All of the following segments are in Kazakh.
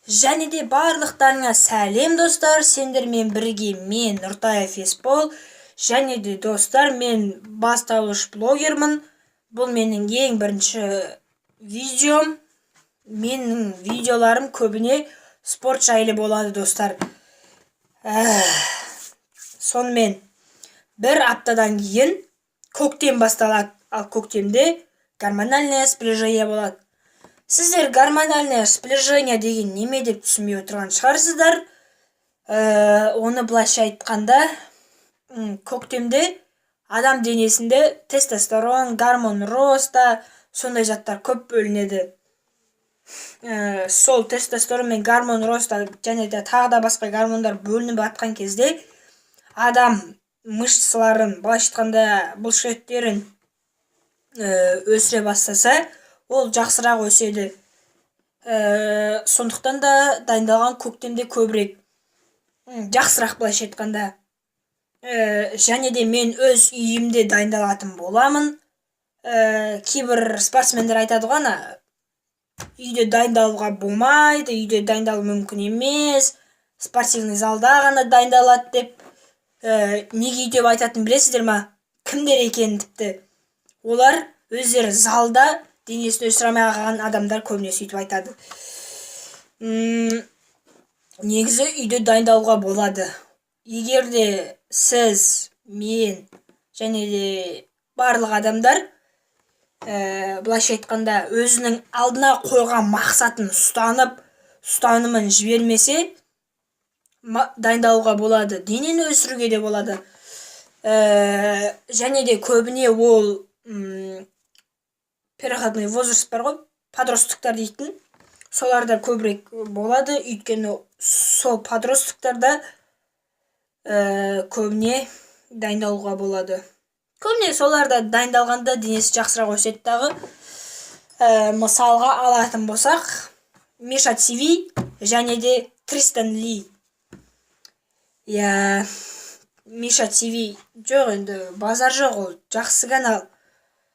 Және де барлықтарыңа сәлем достар, сендермен бірге мен Нұртаев Есбол. Және де достар, мен бастауыш блогермін. Бұл менің ең бірінші видеом. Менің видеоларым көбіне спорт жайлы болады достар. Сонымен бір аптадан кейін көктем басталады, ал көктемде гормональное сближение болады. Сіздер гормональное сближение деген неме деп түсінбей отырған шығарсыздар. Оны былайша айтқанда, көктемде адам денесінде тестостерон, гормон роста, сондай заттар көп бөлінеді. Сол тестостерон мен гормон роста және де тағы да басқа гормондар бөлініп жатқан кезде адам мышцаларын, былайша айтқанда бұлшықеттерін өсіре бастаса, ол жақсырақ өседі. Сондықтан да дайындалған көктемде көбірек жақсырақ, былайша айтқанда. Және де мен өз үйімде дайындалатын боламын. Кейбір спортсмендер айтады ғой, үйде дайындалуға болмайды, үйде дайындалу мүмкін емес, спортивный залда ғана дайындалады деп. Неге деп айтатын білесіздер ма? Кімдер екенін тіпті. Олар өздері залда денесін өсіре алмай қалған адамдар көбіне сөйтіп айтады. Негізі үйде дайындалуға болады. Егер де сіз, мен және де барлық адамдар былайша айтқанда өзінің алдына қойған мақсатын ұстанымын жібермесе, дайындалуға болады. Денені өсіруге де болады. Және де көбіне ол переходной возраст бар ғой, подростықтар дейтін, соларда көбірек болады. Өйткені сол подростықтарда көбіне дайындалуға болады. Көбіне соларда дайындалғанда денесі жақсырақ өседі дағы. Мысалға алатын болсақ, Миша ТВ және де Тристан Ли. Миша ТВ жоқ, енді базар жоқ, ол жақсы канал.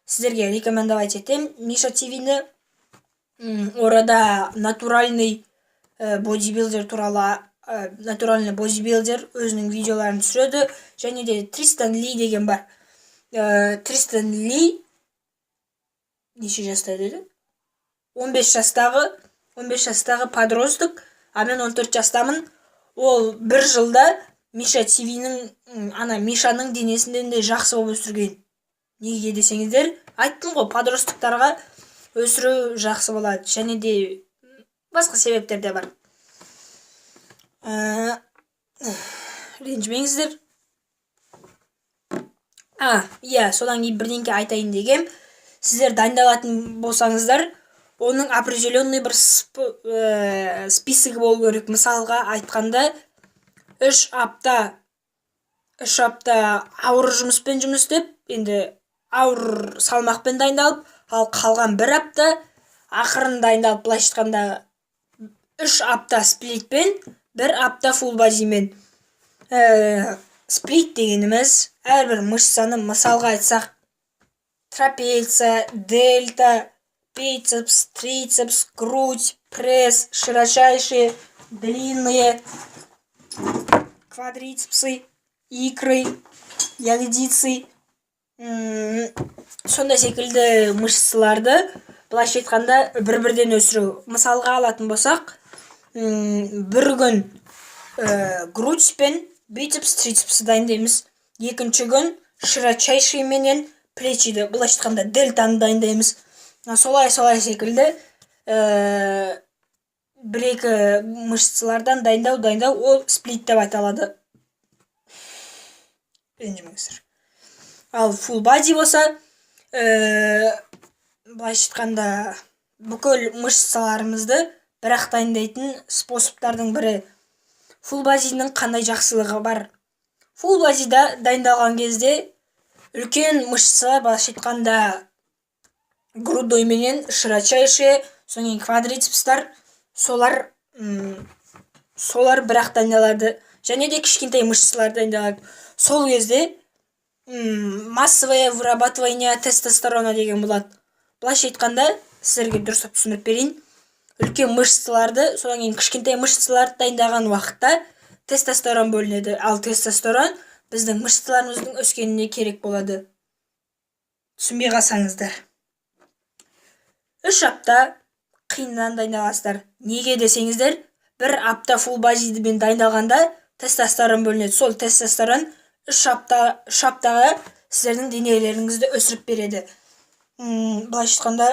Сіздерге рекомендовать етем Миша ТВ-ні. Орада натуральный бодибилдер туралы, натуральный бодибилдер өзінің видеоларын түсіреді. Және де Тристан Ли деген бар. Тристан Ли неше жаста деді? 15 жастағы подросток, а мен 14 жастамын. Ол бір жылда Миша ТВ-нің, Мишаның денесінде жақсы болып өсірген. Неге десеңіздер, айттым ғой, подростықтарға өсіру жақсы болады. Және де басқа себептер де бар. Ренжімеңіздер. Содан кейін бірдеңке айтайын дегем. Сіздер дайындалатын болсаңыздар, оның определенный бір списогі болу керек. Мысалға айтқанда, 3 апта ауыр жұмыспен жұмыс істеп, енді ауыр салмақпен дайындалып, ал қалған 1 апта ақырын дайындалып, былайша айтқанда 3 апта сплитпен, 1 апта full bodyмен. Сплит дегеніміз әрбір мышцаны, мысалға айтсақ, трапеция, дельта, бицепс, трицепс, грудь, пресс, широчайшие, длинные, квадрицепсы, икры, ягодицы. Сондай секілді мышцаларды, былайша айтқанда, бір-бірден өсіру. Мысалға алатын болсақ, бір күн грудь пен бицепс, трицепс дайындаймыз. Екінші күн широчайший менен плечиді, былайша айтқанда, дельтаны дайындаймыз. Солай секілді бір-екі мышцалардан дайындау, ол сплит деп айталады. Ренжімеңіздер. Ал full body болса, былайша айтқанда, бүкіл мышцаларымызды бірақ дайындайтын способтардың бірі. Full body'нің қандай жақсылығы бар? Full body'да дайындалған кезде үлкен мышцалар, былайша айтқанда, грудной менен широчайшие, соңын квадрицепстар, солар бірақ дайындалады. Және де кішкентай мышцалар дайындалады. Сол кезде массовое вырабатывание тестостерона деген болады. Былайша айтқанда, сіздерге дұрыстап түсіндіріп берейін. үлкен мышцаларды, содан кейін кішкентай мышцаларды дайындаған уақытта тестостерон бөлінеді. Ал тестостерон біздің мышцаларымыздың өскеніне керек болады. Түсінбей қалсаңыздар. 3 апта қиыннан дайындаласыздар. Неге десеңіздер, 1 апта full bodyмен дайындалғанда тестостерон бөлінеді. Сол тестостерон 3 аптаға сіздердің денелеріңізді өсіріп береді. Былайша айтқанда,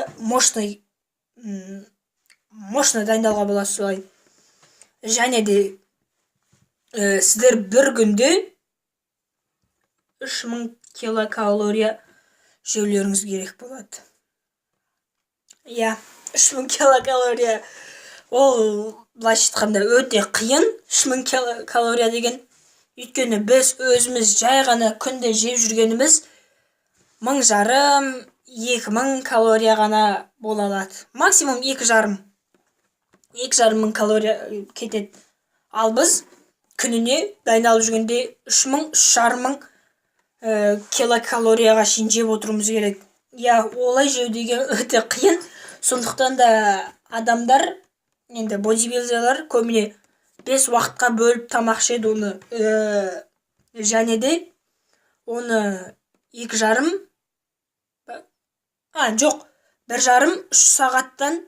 мощно дайындалға боласыз солай. Және де сіздер бір күнде 3000 килокалория жеулеріңіз керек болады. 3000 килокалория. Ол былайша айтқанда өте қиын, 3000 килокалория деген. Өйткені біз өзіміз жай ғана күнде жеп жүргеніміз 1500-2000 калория ғана бола алады. Максимум 2500 калория кетеді. Ал біз күніне дайындалып жүргенде 3000-3500 килокалорияға шейін жеп отыруымыз керек. Олай жеу деген өте қиын. Сондықтан да адамдар, енді бодибилдерлер көбіне 5 уақытқа бөліп тамақ жейді оны. Және де оны 1,5-3 сағаттан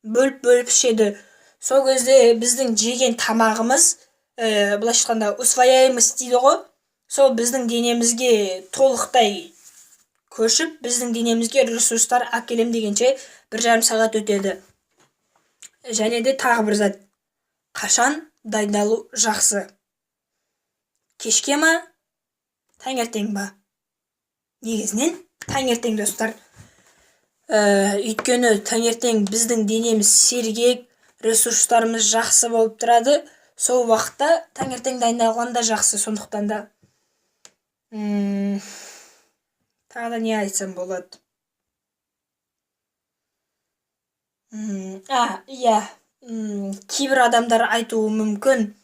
бөліп ішеді. Сол кезде біздің жеген тамағымыз, былайша айтқанда, усвояемость дейді ғой. Сол біздің денемізге толықтай көшіп, біздің денемізге ресурстар әкелем дегенше 1,5 сағат өтеді. Және де тағы бір зат. Қашан дайындалу жақсы? Кешке ма? Таңертең ба? Негізінен таңертең, достар. Өйткені таңертең біздің денеміз сергек, ресурстарымыз жақсы болып тұрады. Сол уақытта таңертең дайындалғанда жақсы. Сондықтан да тағы да не айтсам болады? Кейбір адамдар айтуы мүмкін,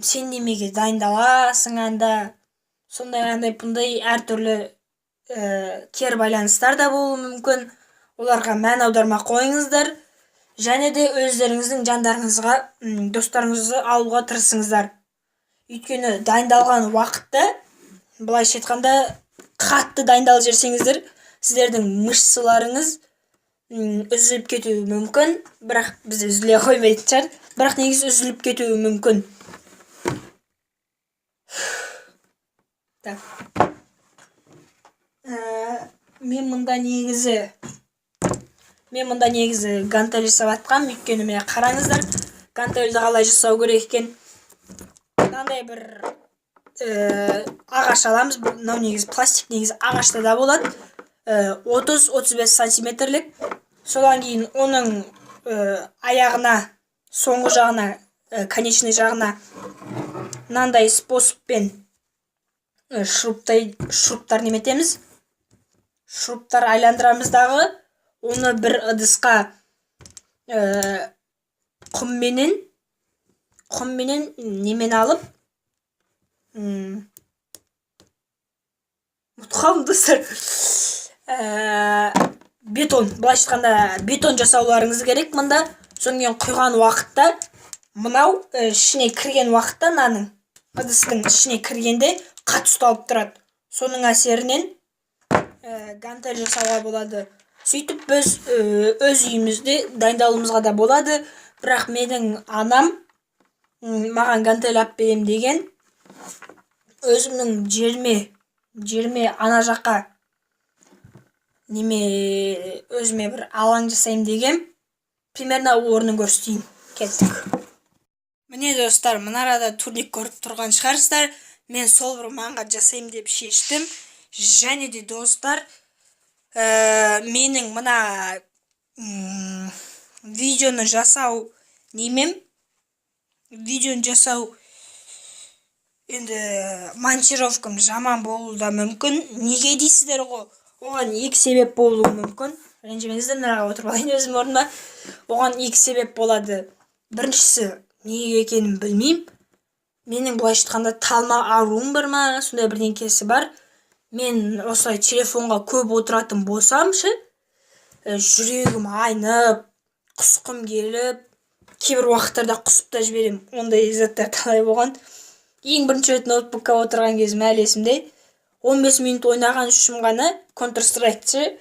сен немеге дайындаласың анда, сондай бұндай әртүрлі кері байланыстар да болуы мүмкін. Оларға мән аударма қойыңыздар. Және де өздеріңіздің жандарыңызға, достарыңызды алуға тырысыңыздар. Өйткені дайындалған уақытта, былайша айтқанда, қатты дайындалып жүрсеңіздер, сіздердің мышцаларыңыз үзіліп кетуі мүмкін. Бірақ біз үзіле қоймайтын шығар. Бірақ негізі үзіліп кетуі мүмкін. Мен мұнда негізі гантель жасап атқам. Өйткені мені қараңыздар, гантельді қалай жасау керек екен. Мынандай бір ағаш аламыз. Мынау негізі пластик, негізі ағашта да болады. 30-35 сантиметрлік. Содан кейін оның аяғына, соңғы жағына, конечный жағына мынандай способпен шуруптар неметеміз. Шуруптар айландырамыз дағы. Оны бір ыдысқа құмменен немен алып, ұмытқалым достар, бетон, былайша айтқанда бетон жасауларыңыз керек мұнда. Содан кейін құйған уақытта, мынау ішіне кірген уақытта, наның ыдыстың ішіне кіргенде қатты ұсталып тұрады. Соның әсерінен гантель жасауға болады. Сөйтіп біз өз үйімізде дайындалуымызға да болады. Бірақ менің анам маған гантель алып берем деген, өзімнің жеріме ана жаққа өзіме бір алаң жасайым деген, примерно орнын көрсетейін. Кеттік. Міне достар, мына арада турник көріп тұрған шығарсыздар. Мен сол бір маңға жасайым деп шештім. Және де достар, менің мына видеоны жасау енді монтировкам жаман болуы да мүмкін. Неге дейсіздер ғой? Оған екі себеп болуы мүмкін. Ренжімеңіздер, мынаға отырып алайын өзім орныма. Оған екі себеп болады. Біріншісі, неге екенін білмеймін. Менің былайша айтқанда талма ауруым бар ма, сондай бірдеңкесі бар. Мен осылай телефонға көп отыратын болсам ше, жүрегім айнып, құсқым келіп, кейбір уақыттарда құсып та жіберем. Ондай заттар талай болған. Ең бірінші рет ноутбукқа отырған кезім әлі есімде. 15 минут ойнаған үшін ғана Counter Strike'шы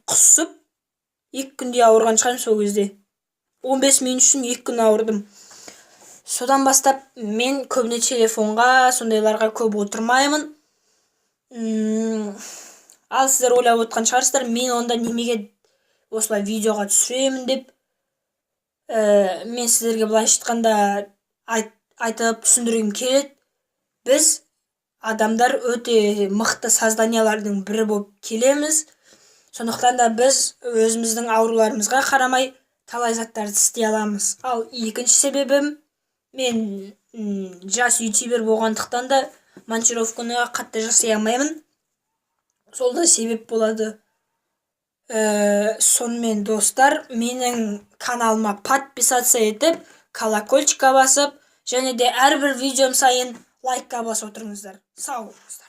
құсып 2 күнде ауырған шығармын сол кезде. 15 минут үшін 2 күн ауырдым. Содан бастап мен көбіне телефонға, сондайларға көп отырмаймын. Ал сіздер ойлап отқан шығарсыздар, мен онда немеге осылай видеоға түсіремін деп. Мен сіздерге былайша айтқанда айтып түсіндіргім келеді. Біз адамдар өте мықты созданиялардың бірі болып келеміз. Сондықтан да біз өзіміздің ауруларымызға қарамай талай заттарды істей аламыз. Ал екінші себебім, мен жас ютубер болғандықтан да монтировканы қатты жасай алмаймын. Сол да себеп болады. Сонымен достар, менің каналыма подписаться етіп, колокольчикқа басып, және де әрбір видеом сайын лайкқа басып отырыңыздар. Сау болыңыздар.